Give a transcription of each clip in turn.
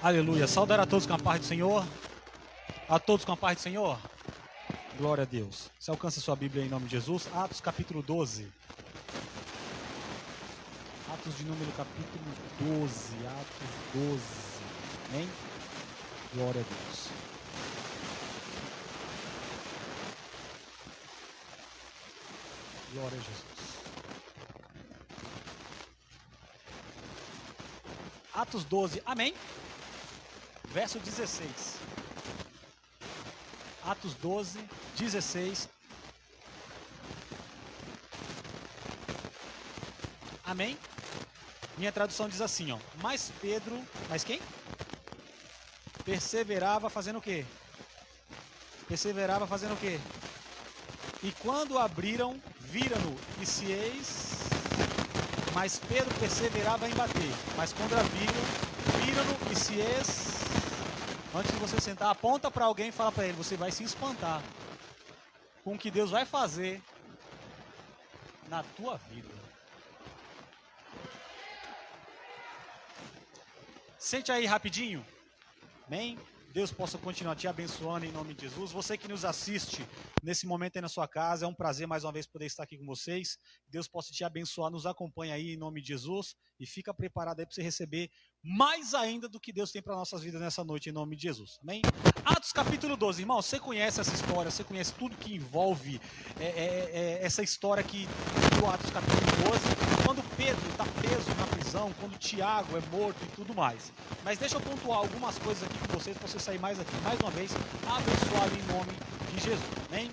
Aleluia. Saudar a todos com a paz do Senhor. A todos com a paz do Senhor. Glória a Deus. Você alcança a sua Bíblia em nome de Jesus. Atos capítulo 12. Atos de número capítulo 12. Atos 12. Amém? Glória a Deus. Glória a Jesus. Atos 12. Amém? Verso 16. Atos 12, 16. Amém? Minha tradução diz assim, ó. Mas Pedro, mas quem? Perseverava fazendo o quê? Perseverava fazendo o quê? E quando abriram, viram-no, e se eis... Mas Pedro perseverava em bater. Mas quando viram-no, e se eis... Antes de você sentar, aponta para alguém e fala para ele, você vai se espantar com o que Deus vai fazer na tua vida. Sente aí rapidinho. Amém? Deus possa continuar te abençoando em nome de Jesus. Você que nos assiste nesse momento aí na sua casa, é um prazer mais uma vez poder estar aqui com vocês. Deus possa te abençoar, nos acompanha aí em nome de Jesus e fica preparado aí para você receber mais ainda do que Deus tem para nossas vidas nessa noite em nome de Jesus. Amém? Atos capítulo 12, irmão, você conhece essa história, você conhece tudo que envolve essa história aqui do Atos capítulo 12, quando Pedro está preso na prisão, quando Tiago é morto e tudo mais. Mas deixa eu pontuar algumas coisas aqui com vocês, para você sair mais aqui, mais uma vez, abençoado em nome de Jesus. Amém?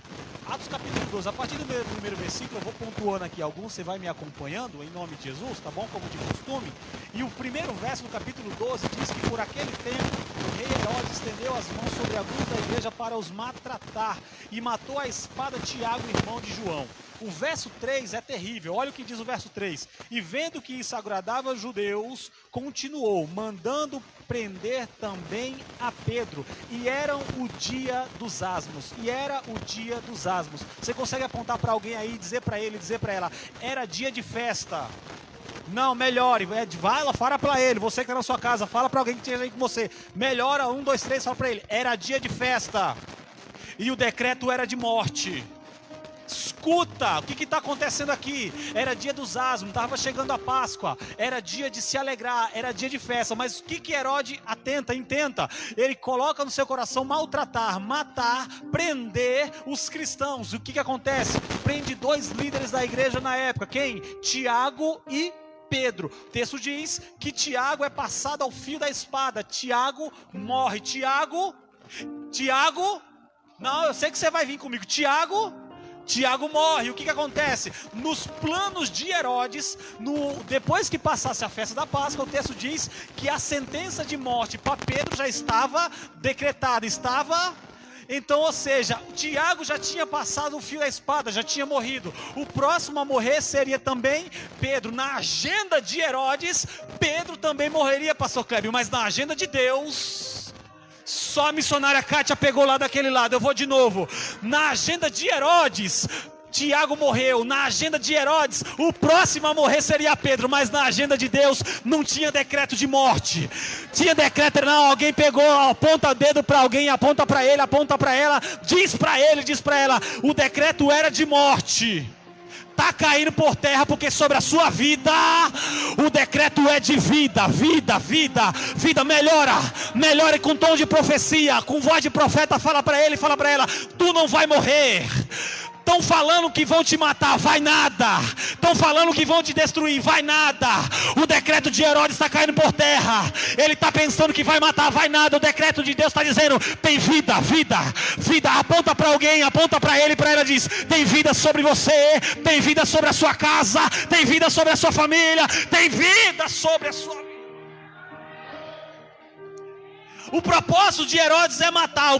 Atos capítulo 12, a partir do primeiro versículo, eu vou pontuando aqui alguns, você vai me acompanhando em nome de Jesus, tá bom? Como de costume. E o primeiro verso do capítulo 12 diz que por aquele tempo o rei Herodes estendeu as mãos sobre alguns da igreja para os maltratar e matou a espada Tiago, irmão de João. O verso 3 é terrível, olha o que diz o verso 3. E vendo que isso agradava aos judeus, continuou, mandando prender também a Pedro. E era o dia dos asmos. Você consegue apontar para alguém aí, dizer para ele, dizer para ela, era dia de festa. Não, melhore, vai lá, fala para ele, você que está na sua casa, fala para alguém que esteja aí com você. Melhora, 1, 2, 3, fala para ele, era dia de festa. E o decreto era de morte. Escuta, o que está acontecendo aqui? Era dia dos asmos, estava chegando a Páscoa, era dia de se alegrar, era dia de festa, mas o que Herodes intenta? Ele coloca no seu coração maltratar, matar, prender os cristãos. E o que acontece? Prende 2 líderes da igreja na época, quem? Tiago e Pedro. O texto diz que Tiago é passado ao fio da espada, Tiago morre. Tiago, não, eu sei que você vai vir comigo, Tiago morre. O que acontece? Nos planos de Herodes, depois que passasse a festa da Páscoa, o texto diz que a sentença de morte para Pedro já estava decretada, então, ou seja, Tiago já tinha passado o fio da espada, já tinha morrido. O próximo a morrer seria também Pedro. Na agenda de Herodes, Pedro também morreria, pastor Clébio, mas na agenda de Deus... Só a missionária Kátia pegou lá daquele lado, eu vou de novo. Na agenda de Herodes, Tiago morreu. Na agenda de Herodes, o próximo a morrer seria Pedro. Mas na agenda de Deus, não tinha decreto de morte. Tinha decreto, não, alguém pegou, aponta o dedo para alguém, aponta para ele, aponta para ela, diz para ele, diz para ela. O decreto era de morte. Está caindo por terra, porque sobre a sua vida o decreto é de vida. Melhora com tom de profecia, com voz de profeta. Fala para ele, fala para ela, tu não vai morrer. Estão falando que vão te matar, vai nada. Estão falando que vão te destruir, vai nada. O decreto de Herodes está caindo por terra. Ele está pensando que vai matar, vai nada. O decreto de Deus está dizendo, tem vida. Aponta para alguém, aponta para ele, para ela, diz, tem vida sobre você, tem vida sobre a sua casa, tem vida sobre a sua família, tem vida sobre a sua vida. O propósito de Herodes é matar,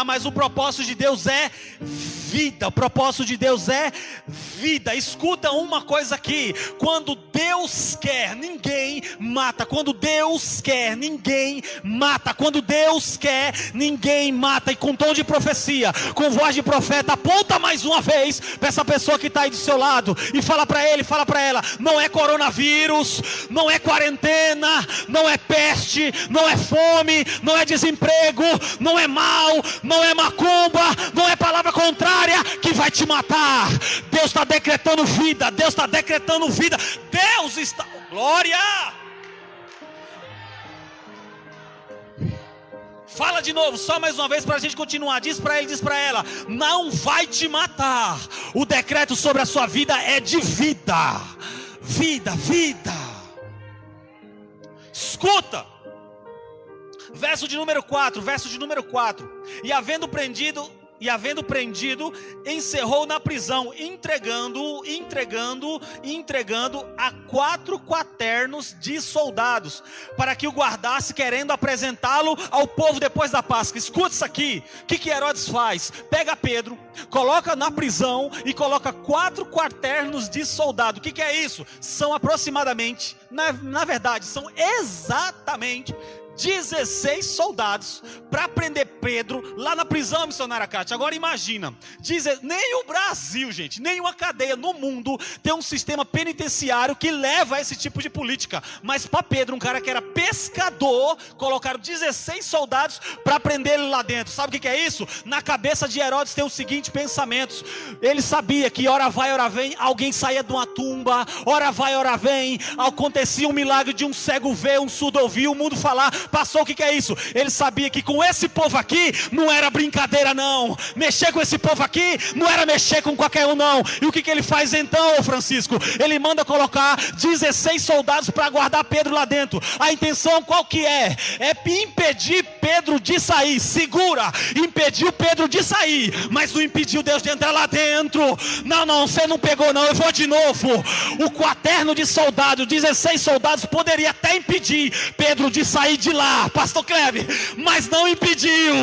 mas o propósito de Deus é vida. O propósito de Deus é vida. Escuta uma coisa aqui: quando Deus quer, ninguém mata. Quando Deus quer, ninguém mata. Quando Deus quer, ninguém mata. E com tom de profecia, com voz de profeta, aponta mais uma vez para essa pessoa que está aí do seu lado e fala para ele, fala para ela: não é coronavírus, não é quarentena, não é peste, não é fome, não é desemprego, não é mal, não é macumba, não é palavra contrária que vai te matar. Deus está decretando vida, Deus está decretando vida, Deus está... Glória! Fala de novo, só mais uma vez para a gente continuar. Diz para ele, diz para ela: não vai te matar. O decreto sobre a sua vida é de vida. Vida, vida. Escuta. Verso de número 4, E havendo prendido, encerrou na prisão, entregando a 4 quaternos de soldados, para que o guardasse, querendo apresentá-lo ao povo depois da Páscoa. Escuta isso aqui. O que Herodes faz? Pega Pedro, coloca na prisão e coloca 4 quaternos de soldado. O que é isso? São aproximadamente, na verdade, são exatamente 16 soldados para prender Pedro lá na prisão, missionária Cátia. Agora imagina, nem o Brasil, gente, nenhuma cadeia no mundo tem um sistema penitenciário que leva a esse tipo de política. Mas para Pedro, um cara que era pescador, colocaram 16 soldados para prender ele lá dentro. Sabe o que é isso? Na cabeça de Herodes tem o seguinte pensamento: ele sabia que hora vai, hora vem, alguém saía de uma tumba, hora vai, hora vem, acontecia um milagre de um cego ver, um surdo ouvir, o mundo falar. Passou, o que é isso? Ele sabia que com esse povo aqui não era brincadeira não. Mexer com esse povo aqui não era mexer com qualquer um não. E o que ele faz então, Francisco? Ele manda colocar 16 soldados para guardar Pedro lá dentro. A intenção qual que é? É impedir Pedro de sair. Segura, impediu Pedro de sair, mas não impediu Deus de entrar lá dentro. Não, você não pegou não, eu vou de novo. O quaterno de soldados, 16 soldados, poderia até impedir Pedro de sair de lá, pastor Kleber, mas não impediu,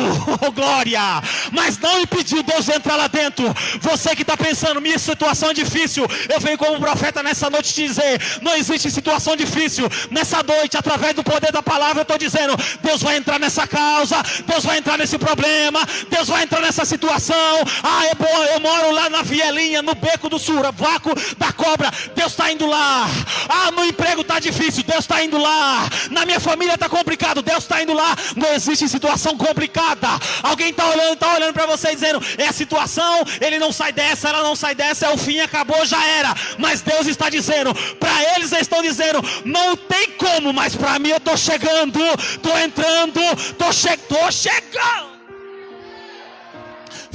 oh, glória, mas não impediu Deus de entrar lá dentro. Você que está pensando, minha situação é difícil, eu venho como profeta nessa noite te dizer: não existe situação difícil. Nessa noite, através do poder da palavra, eu estou dizendo: Deus vai entrar nessa causa, Deus vai entrar nesse problema, Deus vai entrar nessa situação. Ah, é bom, eu moro lá na Vielinha, no beco do Vácuo da Cobra, Deus está indo lá. Ah, no emprego está difícil, Deus está indo lá. Na minha família está complicado, Deus está indo lá. Não existe situação complicada. Alguém está olhando para você dizendo: é a situação, ele não sai dessa, ela não sai dessa, é o fim, acabou, já era. Mas Deus está dizendo, para eles estão dizendo: não tem como, mas para mim eu estou chegando, estou entrando, estou chegando.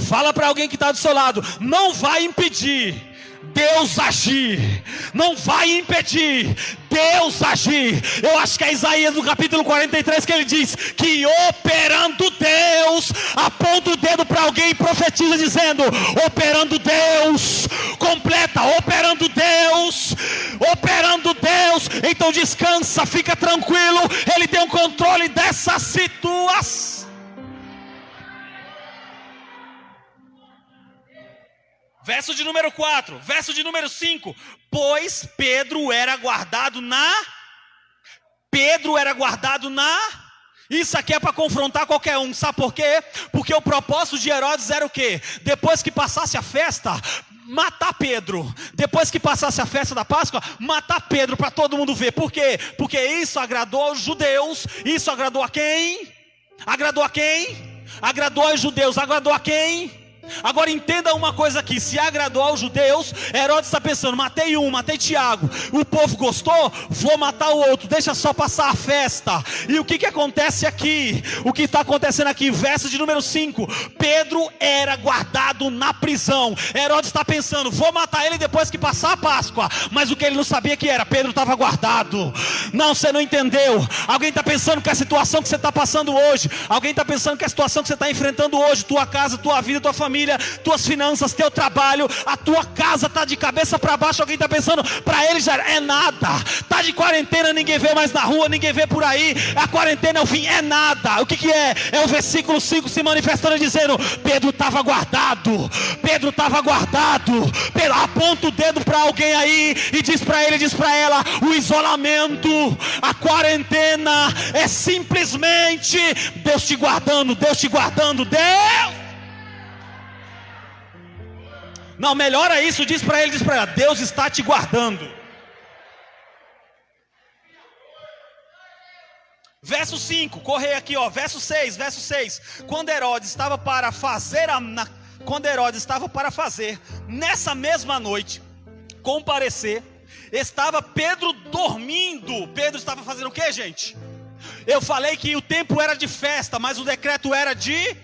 Fala para alguém que está do seu lado: não vai impedir Deus agir, não vai impedir Deus agir. Eu acho que é Isaías no capítulo 43 que ele diz que operando Deus, aponta o dedo para alguém e profetiza dizendo: operando Deus, completa, operando Deus, operando Deus. Então descansa, fica tranquilo, Ele tem o controle dessa situação. Verso de número 4, verso de número 5. Pois Pedro era guardado na... Isso aqui é para confrontar qualquer um. Sabe por quê? Porque o propósito de Herodes era o quê? Depois que passasse a festa, matar Pedro. Depois que passasse a festa da Páscoa, matar Pedro para todo mundo ver. Por quê? Porque isso agradou aos judeus. Isso agradou a quem? Agradou a quem? Agradou aos judeus. Agradou a quem? Agora entenda uma coisa aqui: se agradou aos judeus, Herodes está pensando: matei um, matei Tiago, o povo gostou, vou matar o outro, deixa só passar a festa. E o que acontece aqui? O que está acontecendo aqui? Verso de número 5: Pedro era guardado na prisão. Herodes está pensando: vou matar ele depois que passar a Páscoa. Mas o que ele não sabia que era: Pedro estava guardado. Não, você não entendeu. Alguém está pensando que a situação que você está passando hoje, alguém está pensando que a situação que você está enfrentando hoje, tua casa, tua vida, tua família, família, tuas finanças, teu trabalho, a tua casa está de cabeça para baixo. Alguém está pensando, para ele já é nada. Está de quarentena, ninguém vê mais na rua, ninguém vê por aí. A quarentena é o fim, é nada. O que é? É o versículo 5 se manifestando dizendo: Pedro estava guardado. Pedro estava guardado. Pedro, aponta o dedo para alguém aí e diz para ele, diz para ela: o isolamento, a quarentena é simplesmente Deus te guardando, Deus te guardando, Deus. Não, melhora isso, diz para ele, diz para ela: Deus está te guardando. Verso 5, correr aqui, ó, verso 6. Quando Herodes estava para fazer nessa mesma noite comparecer, estava Pedro dormindo. Pedro estava fazendo o que, gente? Eu falei que o tempo era de festa, mas o decreto era de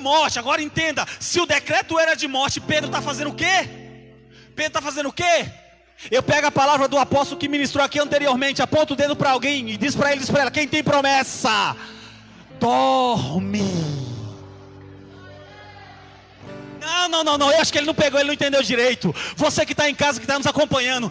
morte. Agora entenda, se o decreto era de morte, Pedro está fazendo o quê? Pedro está fazendo o quê? Eu pego a palavra do apóstolo que ministrou aqui anteriormente, aponta o dedo para alguém e diz para ele, diz para ela: quem tem promessa, dorme. Não, eu acho que ele não pegou, ele não entendeu direito. Você que está em casa, que está nos acompanhando,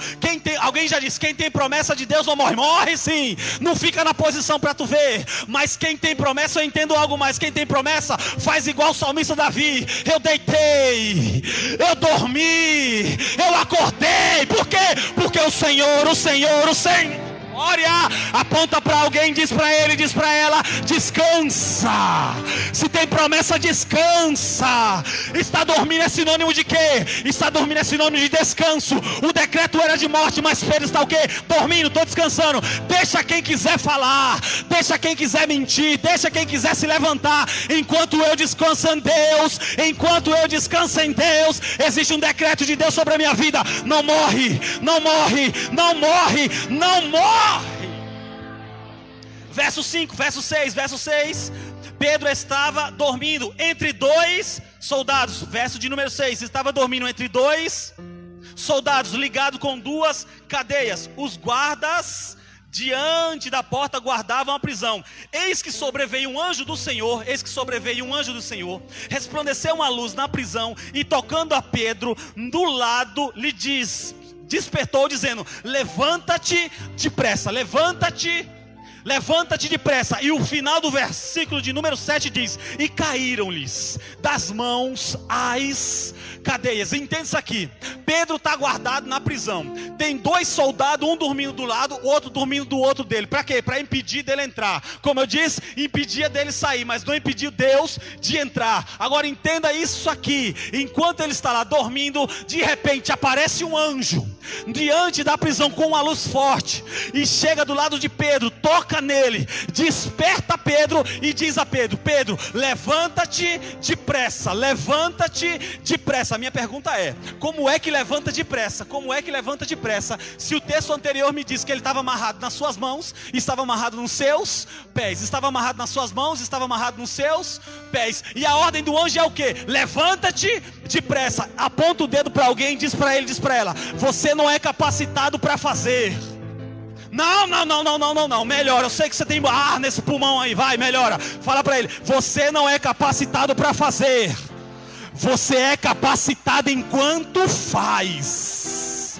alguém já disse, quem tem promessa de Deus não morre. Morre sim, não fica na posição para tu ver. Mas quem tem promessa, eu entendo algo mais. Quem tem promessa, faz igual o salmista Davi: eu deitei, eu dormi, eu acordei. Por quê? Porque o Senhor aponta para alguém, diz para ele, diz para ela: descansa. Se tem promessa, descansa. Está dormindo é sinônimo de quê? Está dormindo é sinônimo de descanso. O decreto era de morte, mas Pedro está o quê? Dormindo, estou descansando. Deixa quem quiser falar, deixa quem quiser mentir, deixa quem quiser se levantar. Enquanto eu descanso em Deus, enquanto eu descanso em Deus, existe um decreto de Deus sobre a minha vida: não morre, não morre, não morre, não morre. Verso 5, verso 6, Pedro estava dormindo entre dois soldados. Verso de número 6, estava dormindo entre dois soldados, ligado com duas cadeias. Os guardas diante da porta guardavam a prisão. Eis que sobreveio um anjo do Senhor, resplandeceu uma luz na prisão, e tocando a Pedro do lado, lhe despertou, dizendo: levanta-te depressa, levanta-te depressa. E o final do versículo de número 7 diz: e caíram-lhes das mãos as cadeias. Entenda isso aqui: Pedro está guardado na prisão. Tem dois soldados, um dormindo do lado, o outro dormindo do outro dele. Para quê? Para impedir dele entrar. Como eu disse, impedia dele sair, mas não impediu Deus de entrar. Agora entenda isso aqui: enquanto ele está lá dormindo, de repente aparece um anjo diante da prisão com uma luz forte, e chega do lado de Pedro, toca nele, desperta Pedro e diz a Pedro: Pedro, levanta-te depressa, levanta-te depressa. A minha pergunta é: como é que levanta depressa? Como é que levanta depressa? Se o texto anterior me diz que ele estava amarrado nas suas mãos, estava amarrado nos seus pés. Estava amarrado nas suas mãos, estava amarrado nos seus pés. E a ordem do anjo é o quê? Levanta-te depressa. Aponta o dedo para alguém e diz para ele, diz para ela: você não é capacitado para fazer. Não, melhora. Eu sei que você tem ar nesse pulmão aí, vai, melhora. Fala para ele: você não é capacitado para fazer. Você é capacitado enquanto faz.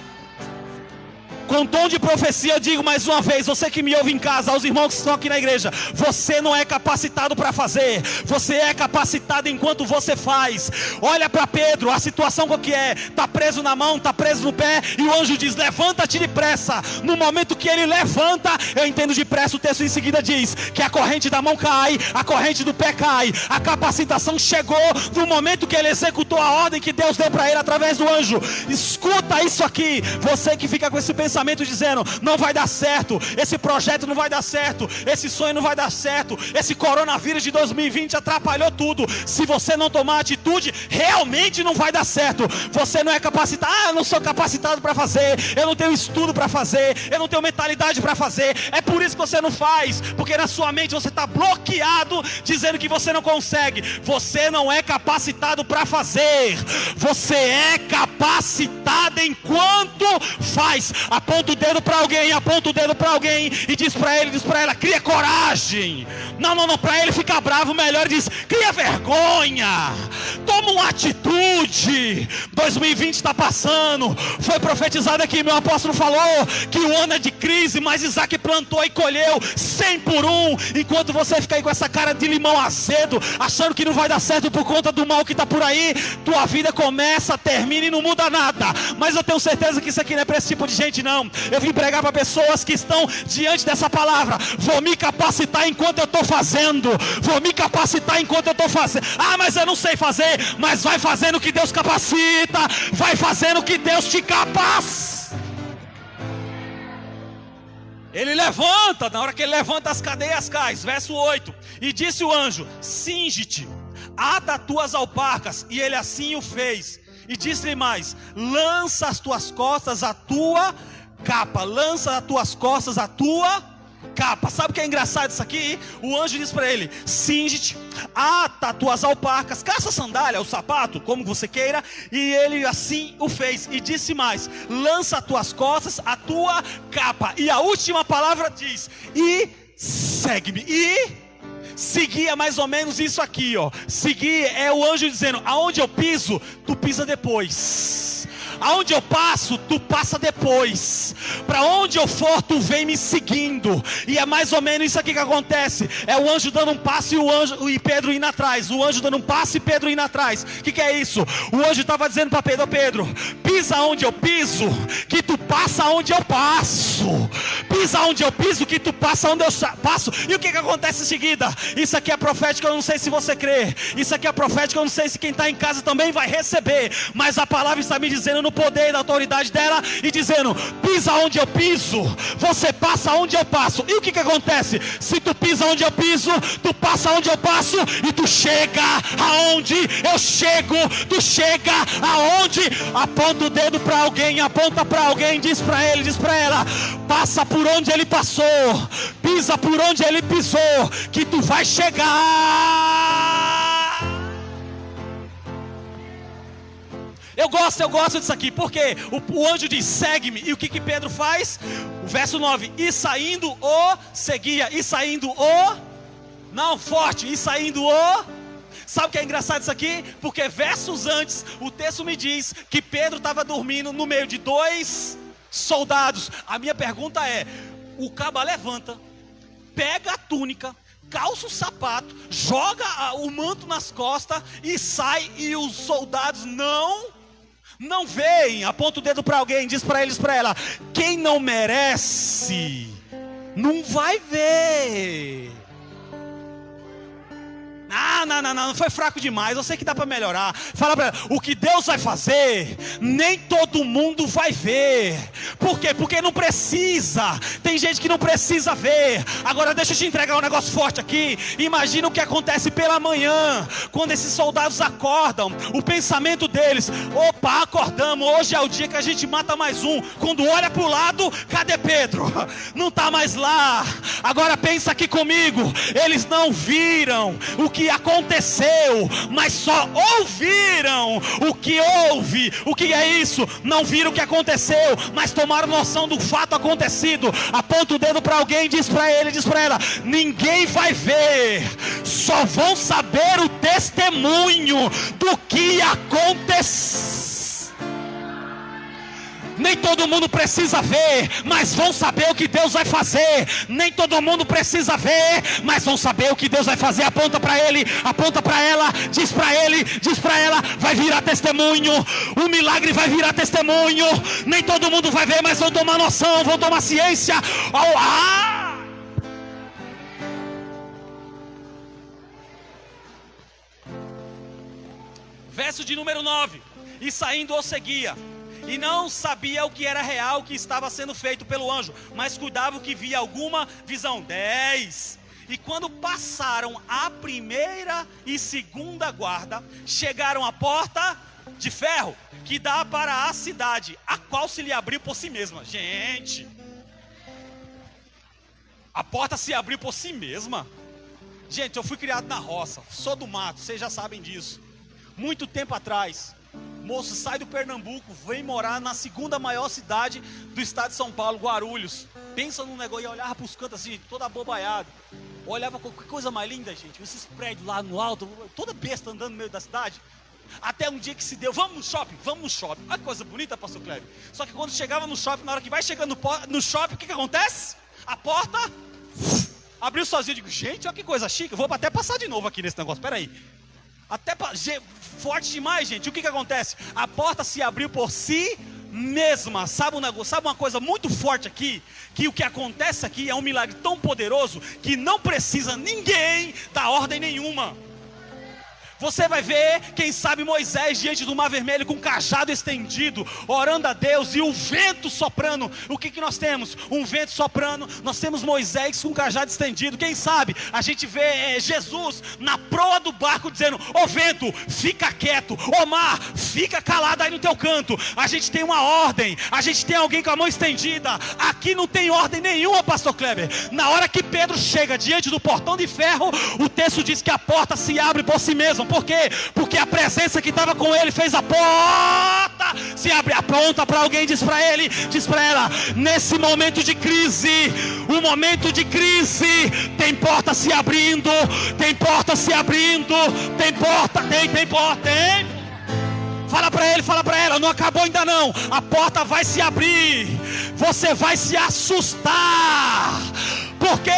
Com tom de profecia eu digo mais uma vez, você que me ouve em casa, aos irmãos que estão aqui na igreja: você não é capacitado para fazer, você é capacitado enquanto você faz. Olha para Pedro, a situação qual que é? Está preso na mão, está preso no pé, e o anjo diz: levanta-te depressa. No momento que ele levanta, eu entendo depressa, o texto em seguida diz que a corrente da mão cai, a corrente do pé cai. A capacitação chegou no momento que ele executou a ordem que Deus deu para ele através do anjo. Escuta isso aqui, você que fica com esse pensamento dizendo: não vai dar certo, esse projeto não vai dar certo, esse sonho não vai dar certo, esse coronavírus de 2020 atrapalhou tudo. Se você não tomar atitude, realmente não vai dar certo. Você não é capacitado. Eu não sou capacitado para fazer, eu não tenho estudo para fazer, eu não tenho mentalidade para fazer. É por isso que você não faz, porque na sua mente você está bloqueado, dizendo que você não consegue. Você não é capacitado para fazer, você é capacitado enquanto faz. A aponta o dedo para alguém, aponta o dedo para alguém e diz para ele, diz para ela, cria coragem. Não, para ele ficar bravo, melhor diz, cria vergonha, toma uma atitude. 2020 está passando, foi profetizado aqui, meu apóstolo falou que o ano é de crise, mas Isaac plantou e colheu 100 por 1, enquanto você fica aí com essa cara de limão azedo, achando que não vai dar certo por conta do mal que está por aí, tua vida começa, termina e não muda nada. Mas eu tenho certeza que isso aqui não é para esse tipo de gente não. Eu vim pregar para pessoas que estão diante dessa palavra. Vou me capacitar enquanto eu estou fazendo, vou me capacitar enquanto eu estou fazendo. Mas eu não sei fazer. Mas vai fazendo que Deus capacita, vai fazendo que Deus te capacita. Ele levanta, na hora que ele levanta as cadeias caem. Verso 8, e disse o anjo, cinge-te, ata as tuas alparcas, e ele assim o fez. E disse-lhe mais, lança as tuas costas a tua capa, lança as tuas costas a tua capa. Sabe o que é engraçado isso aqui? O anjo diz para ele, cinge-te, ata as tuas alparcas, calça a sandália, o sapato, como você queira. E ele assim o fez, e disse mais, lança as tuas costas a tua capa. E a última palavra diz, e segue-me. E seguir é mais ou menos isso aqui, ó. Seguir é o anjo dizendo, aonde eu piso, tu pisa depois. Aonde eu passo, tu passa depois. Para onde eu for, tu vem me seguindo. E é mais ou menos isso aqui que acontece. É o anjo dando um passo e Pedro indo atrás. O anjo dando um passo e Pedro indo atrás. O que é isso? O anjo estava dizendo para Pedro, Pedro, pisa onde eu piso, que tu passa onde eu passo. Pisa onde eu piso, que tu passa onde eu passo. E o que acontece em seguida? Isso aqui é profético, eu não sei se você crê. Isso aqui é profético, eu não sei se quem está em casa também vai receber. Mas a palavra está me dizendo no poder e da autoridade dela, e dizendo, pisa onde eu piso, você passa onde eu passo. E o que acontece? Se tu pisa onde eu piso, tu passa onde eu passo, e tu chega aonde eu chego. Tu chega aonde, aponta o dedo para alguém, aponta para alguém, diz para ele, diz para ela, passa por onde ele passou, pisa por onde ele pisou, que tu vai chegar. Eu gosto disso aqui, porque o anjo diz, segue-me, e o que Pedro faz? O verso 9, e saindo o seguia, e saindo o, não forte, e saindo o, sabe o que é engraçado isso aqui? Porque versos antes, o texto me diz que Pedro estava dormindo no meio de 2 soldados. A minha pergunta é, o caba levanta, pega a túnica, calça o sapato, joga o manto nas costas e sai, e os soldados não veem, aponta o dedo para alguém, diz para eles, para ela, quem não merece, não vai ver. Não foi fraco demais, eu sei que dá para melhorar. Fala para ela, o que Deus vai fazer, nem todo mundo vai ver. Por quê? Porque não precisa. Tem gente que não precisa ver. Agora deixa eu te entregar um negócio forte aqui. Imagina o que acontece pela manhã, quando esses soldados acordam. O pensamento deles, opa, acordamos, hoje é o dia que a gente mata mais um. Quando olha para o lado, cadê Pedro? Não está mais lá. Agora pensa aqui comigo, eles não viram o que aconteceu, mas só ouviram o que houve. O que é isso? Não viram o que aconteceu, mas tomaram noção do fato acontecido. Aponta o dedo para alguém, diz para ele, diz para ela, ninguém vai ver, só vão saber o testemunho do que aconteceu. Nem todo mundo precisa ver, mas vão saber o que Deus vai fazer. Nem todo mundo precisa ver, mas vão saber o que Deus vai fazer. Aponta para ele, aponta para ela, diz para ele, diz para ela, vai virar testemunho. O milagre vai virar testemunho. Nem todo mundo vai ver, mas vão tomar noção, vão tomar ciência. Verso de número 9. E saindo o seguia, e não sabia o que era real, o que estava sendo feito pelo anjo, mas cuidava que via alguma visão. 10. E quando passaram a primeira e segunda guarda, chegaram à porta de ferro, que dá para a cidade, a qual se lhe abriu por si mesma. Gente, a porta se abriu por si mesma. Gente, eu fui criado na roça, sou do mato, vocês já sabem disso. Muito tempo atrás, Moço, sai do Pernambuco, vem morar na segunda maior cidade do estado de São Paulo, Guarulhos. Pensa num negócio, e olhava para os cantos assim, toda abobaiado. Olhava com coisa mais linda, gente. Esses prédios lá no alto, toda besta andando no meio da cidade. Até um dia que se deu, vamos no shopping. Olha que coisa bonita, pastor Cleber. Só que quando chegava no shopping, na hora que vai chegando no shopping, o que acontece? A porta abriu sozinha. Eu digo, gente, olha que coisa chique. Eu vou até passar de novo aqui nesse negócio, peraí. Forte demais, gente. O que acontece? A porta se abriu por si mesma. Sabe um negócio, sabe uma coisa muito forte aqui? Que o que acontece aqui é um milagre tão poderoso que não precisa ninguém dar ordem nenhuma. Você vai ver, quem sabe, Moisés diante do mar vermelho com o cajado estendido, orando a Deus, e o vento soprando. O que nós temos? Um vento soprando. Nós temos Moisés com o cajado estendido. Quem sabe a gente vê Jesus na proa do barco dizendo: ô vento, fica quieto, ô mar, fica calado aí no teu canto. A gente tem uma ordem, a gente tem alguém com a mão estendida. Aqui não tem ordem nenhuma, pastor Kleber. Na hora que Pedro chega diante do portão de ferro, o texto diz que a porta se abre por si mesma. Por quê? Porque a presença que estava com ele fez a porta se abrir. Aponta para alguém, diz para ele, diz para ela: nesse momento de crise, um momento de crise, tem porta se abrindo, tem porta se abrindo, tem porta, tem porta, tem. Fala para ele, fala para ela, não acabou ainda não. A porta vai se abrir. Você vai se assustar. Porque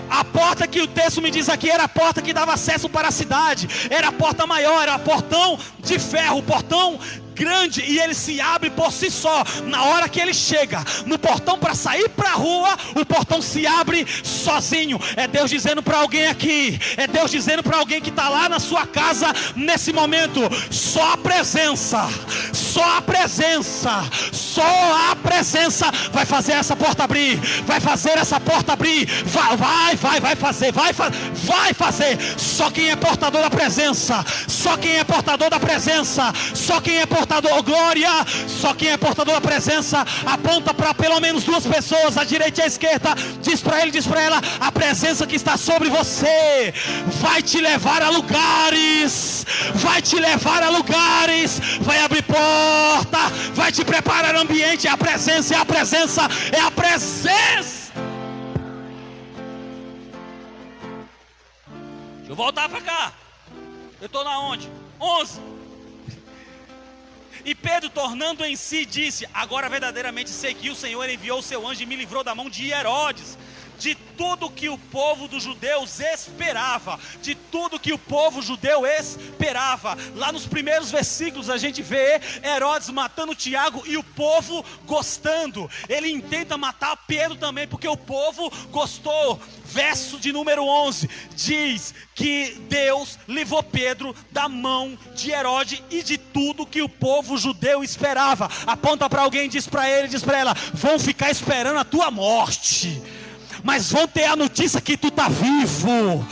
a porta que o texto me diz aqui era a porta que dava acesso para a cidade. Era a porta maior, era o portão de ferro, o portão grande, e ele se abre por si só. Na hora que ele chega no portão para sair para a rua, o portão se abre sozinho. É Deus dizendo para alguém aqui, é Deus dizendo para alguém que está lá na sua casa nesse momento: só a presença, só a presença, só a presença vai fazer essa porta abrir, vai fazer essa porta abrir, vai fazer. Só quem é portador da presença, só quem é portador da presença, só quem é portador, glória, só quem é portador da presença, aponta para pelo menos duas pessoas, à direita e à esquerda, diz para ele, diz para ela: a presença que está sobre você vai te levar a lugares, vai te levar a lugares, vai abrir porta, vai te preparar ambiente. É a presença, é a presença, é a presença. Deixa eu voltar para cá. Eu estou na onde? 11. E Pedro, tornando em si, disse: agora verdadeiramente sei que o Senhor enviou o seu anjo e me livrou da mão de Herodes, de tudo que o povo dos judeus esperava, de tudo que o povo judeu esperava. Lá nos primeiros versículos a gente vê Herodes matando Tiago e o povo gostando. Ele intenta matar Pedro também, porque o povo gostou. Verso de número 11 diz que Deus livrou Pedro da mão de Herodes e de tudo que o povo judeu esperava. Aponta para alguém, diz para ele, diz para ela: vão ficar esperando a tua morte, mas vão ter a notícia que tu tá vivo.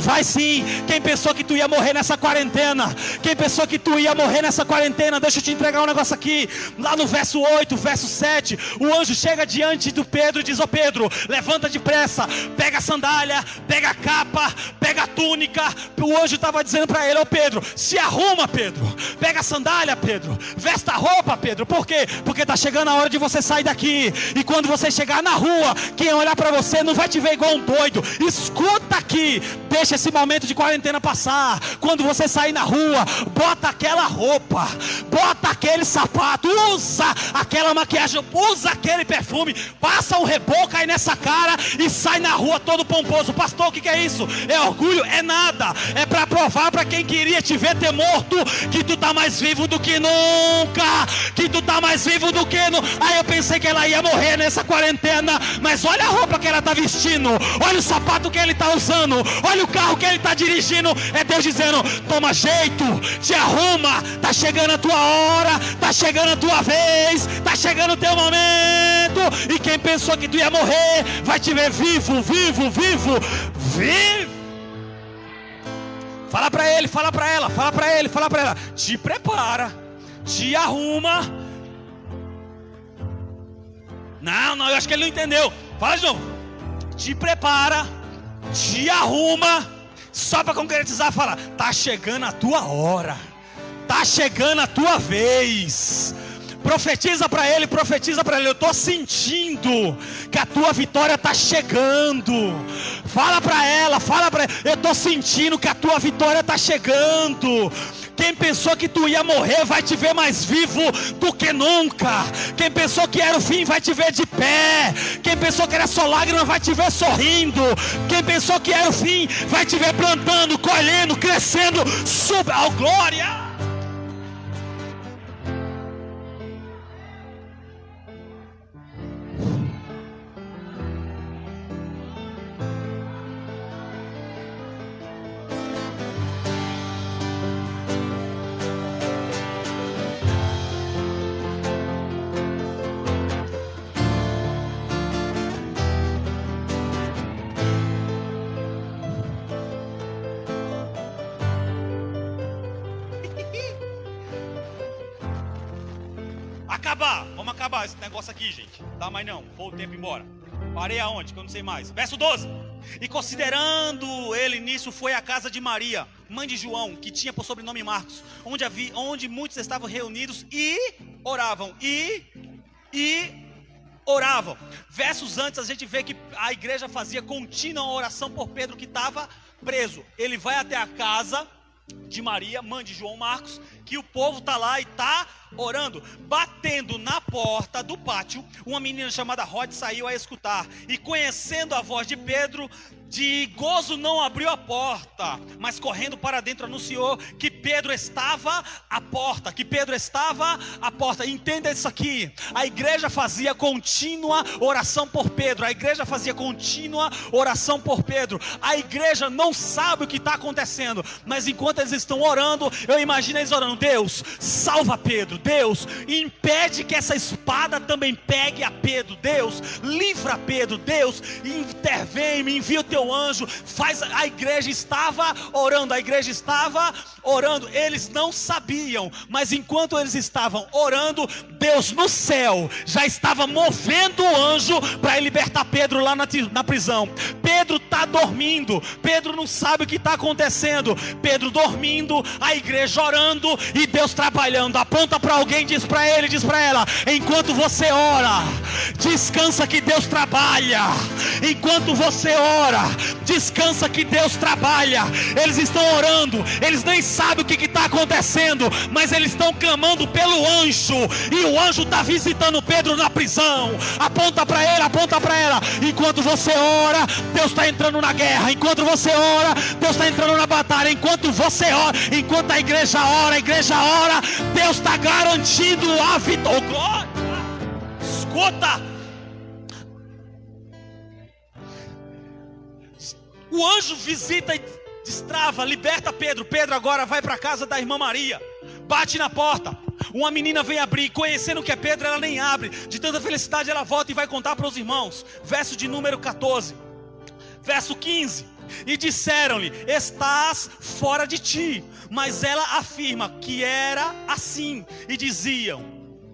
Vai sim. Quem pensou que tu ia morrer nessa quarentena? Quem pensou que tu ia morrer nessa quarentena? Deixa eu te entregar um negócio aqui. Lá no verso 8, verso 7, o anjo chega diante do Pedro e diz: ó Pedro, levanta depressa, pega a sandália, pega a capa, pega a túnica. O anjo estava dizendo para ele: ó Pedro, se arruma, Pedro, pega a sandália, Pedro, vesta a roupa, Pedro. Por quê? Porque está chegando a hora de você sair daqui. E quando você chegar na rua, quem olhar para você não vai te ver igual um doido. Escuta aqui, deixa esse momento de quarentena passar. Quando você sair na rua, bota aquela roupa, bota aquele sapato, usa aquela maquiagem, usa aquele perfume, passa um reboco aí nessa cara e sai na rua todo pomposo. Pastor, o que é isso? É orgulho? É nada. É para provar para quem queria te ver ter morto que tu tá mais vivo do que nunca, que tu tá mais vivo do que nunca. Aí eu pensei que ela ia morrer nessa quarentena, mas olha a roupa que ela está vestindo, olha o sapato que ele está usando, olha o carro que ele está dirigindo. É Deus dizendo: toma jeito, te arruma, está chegando a tua hora, está chegando a tua vez, está chegando o teu momento. E quem pensou que tu ia morrer, vai te ver vivo, vivo, vivo, vivo. Fala para ele, fala para ela, fala para ele, fala para ela: te prepara, te arruma. Não, eu acho que ele não entendeu. Fala de novo. Te prepara, te arruma. Só para concretizar, fala: tá chegando a tua hora. Está chegando a tua vez. Profetiza para ele, eu estou sentindo que a tua vitória está chegando. Fala para ela, eu estou sentindo que a tua vitória está chegando. Quem pensou que tu ia morrer vai te ver mais vivo do que nunca. Quem pensou que era o fim vai te ver de pé. Quem pensou que era só lágrima vai te ver sorrindo. Quem pensou que era o fim vai te ver plantando, colhendo, crescendo, sob a glória. Vamos acabar esse negócio aqui, gente. Dá mais não, vou o tempo embora. Parei aonde? Que eu não sei mais. Verso 12. E considerando ele nisso, foi à casa de Maria, mãe de João, que tinha por sobrenome Marcos, onde muitos estavam reunidos e oravam. Oravam. Versos antes a gente vê que a igreja fazia contínua oração por Pedro, que estava preso. Ele vai até a casa de Maria, mãe de João Marcos, que o povo está lá e está orando. Batendo na porta do pátio, uma menina chamada Rod saiu a escutar, e conhecendo a voz de Pedro, de gozo não abriu a porta, mas correndo para dentro anunciou que Pedro estava à porta, Entenda isso aqui, a igreja fazia contínua oração por Pedro, a igreja não sabe o que está acontecendo, mas enquanto eles estão orando, eu imagino eles orando: Deus, salva Pedro, Deus, impede que essa espada também pegue a Pedro, Deus, livra Pedro, Deus, intervém, me envia o teu anjo, a igreja estava orando, eles não sabiam, mas enquanto eles estavam orando, Deus no céu já estava movendo o anjo para libertar Pedro lá na prisão. Pedro está dormindo, Pedro não sabe o que está acontecendo, Pedro dormindo, a igreja orando e Deus trabalhando. Aponta para alguém, diz para ele, diz para ela: enquanto você ora, descansa que Deus trabalha. Enquanto você ora, descansa que Deus trabalha. Eles estão orando, eles nem sabem o que está acontecendo, mas eles estão clamando pelo anjo, e o anjo está visitando Pedro na prisão. Aponta para ela. Enquanto você ora, Deus está entrando na guerra. Enquanto você ora, Deus está entrando na batalha. Enquanto você ora, enquanto a igreja ora, Deus está garantindo a vitória. Glória! Escuta! O anjo visita e destrava, liberta Pedro. Pedro agora vai para a casa da irmã Maria, bate na porta. Uma menina vem abrir, conhecendo que é Pedro, ela nem abre. De tanta felicidade ela volta e vai contar para os irmãos. Verso de número 14. Verso 15. E disseram-lhe: estás fora de ti. Mas ela afirma que era assim, e diziam: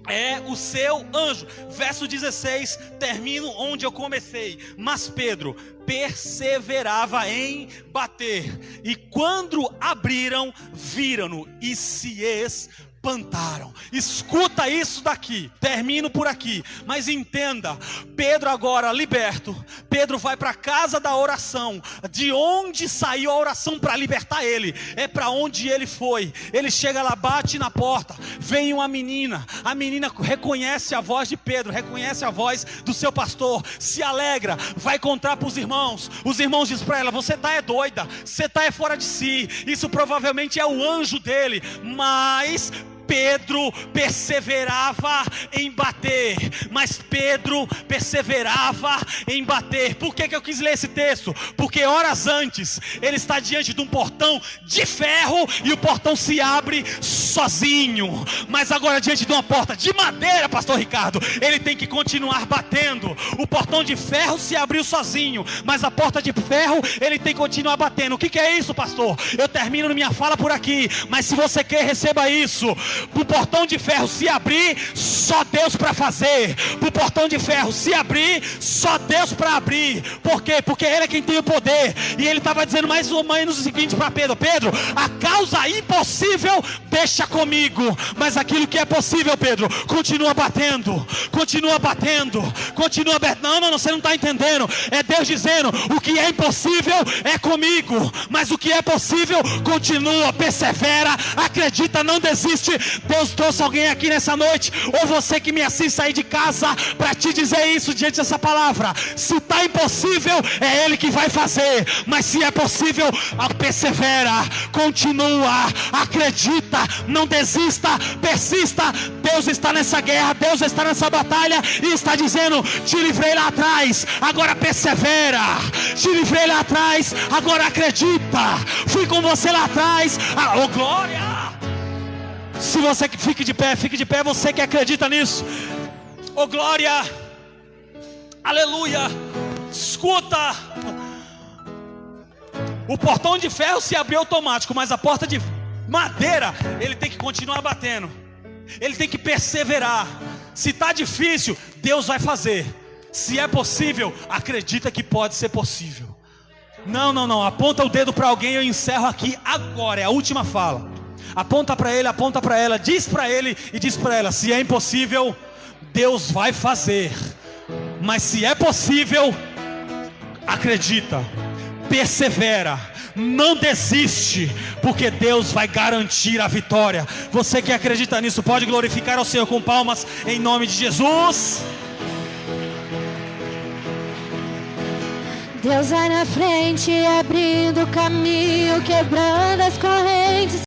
é o seu anjo. Verso 16, termino onde eu comecei. Mas Pedro perseverava em bater, e quando abriram, viram-no e se espantaram. Escuta isso daqui, termino por aqui, mas entenda, Pedro agora liberto, Pedro vai para a casa da oração, de onde saiu a oração para libertar ele, é para onde ele foi. Ele chega lá, bate na porta, vem uma menina, a menina reconhece a voz de Pedro, reconhece a voz do seu pastor, se alegra, vai contar para os irmãos dizem para ela: você está doida, você está fora de si, isso provavelmente é o anjo dele. Mas Pedro perseverava em bater. Por que eu quis ler esse texto? Porque horas antes ele está diante de um portão de ferro e o portão se abre sozinho. Mas agora diante de uma porta de madeira, pastor Ricardo, ele tem que continuar batendo. O portão de ferro se abriu sozinho, mas a porta de ferro ele tem que continuar batendo. O que é isso, pastor? Eu termino minha fala por aqui, mas se você quer, receba isso. Para o portão de ferro se abrir, só Deus para fazer. Para o portão de ferro se abrir, só Deus para abrir. Por quê? Porque Ele é quem tem o poder. E Ele estava dizendo mais ou menos o seguinte para Pedro: Pedro, a causa impossível deixa comigo, mas aquilo que é possível, Pedro, continua batendo, continua batendo, continua batendo. Não, você não está entendendo. É Deus dizendo: o que é impossível é comigo, mas o que é possível continua, persevera, acredita, não desiste. Deus trouxe alguém aqui nessa noite, ou você que me assiste aí de casa, para te dizer isso diante dessa palavra. Se está impossível, é Ele que vai fazer, mas se é possível, persevera, continua, acredita, não desista, persista. Deus está nessa guerra, Deus está nessa batalha e está dizendo: te livrei lá atrás, agora persevera. Te livrei lá atrás, agora acredita. Fui com você lá atrás. Oh glória! Se você fique de pé, você que acredita nisso. Oh glória! Aleluia! Escuta! O portão de ferro se abriu automático, mas a porta de madeira, ele tem que continuar batendo. Ele tem que perseverar. Se está difícil, Deus vai fazer. Se é possível, acredita que pode ser possível. Não, aponta o dedo para alguém. Eu encerro aqui agora, é a última fala. Aponta para ele, aponta para ela, diz para ele e diz para ela: se é impossível, Deus vai fazer. Mas se é possível, acredita, persevera, não desiste, porque Deus vai garantir a vitória. Você que acredita nisso, pode glorificar ao Senhor com palmas, em nome de Jesus. Deus vai na frente, abrindo o caminho, quebrando as correntes.